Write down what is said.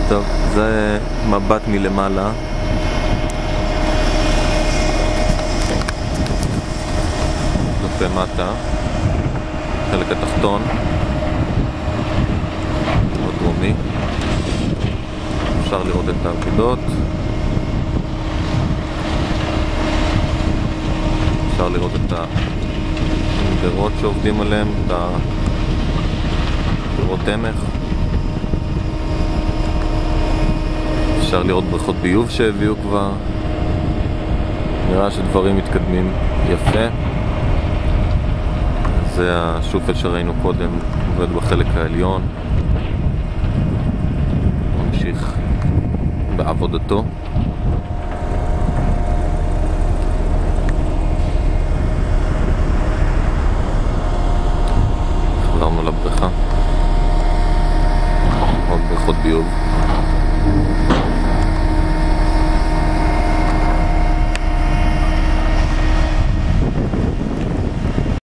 טוב, זה מבט מלמעלה. כלפי מטה, חלק התחתון, הדרומי. אפשר לראות את העבודות. אפשר לראות את הגדרות שעובדים עליהם, את הגדרות תמך. אפשר לראות בריכות ביוב שהביאו כבר. נראה שדברים מתקדמים יפה. זה השופל שראינו קודם, עובד בחלק העליון. ממשיך בעבודתו. חזרנו לבריכה. עוד בריכות ביוב.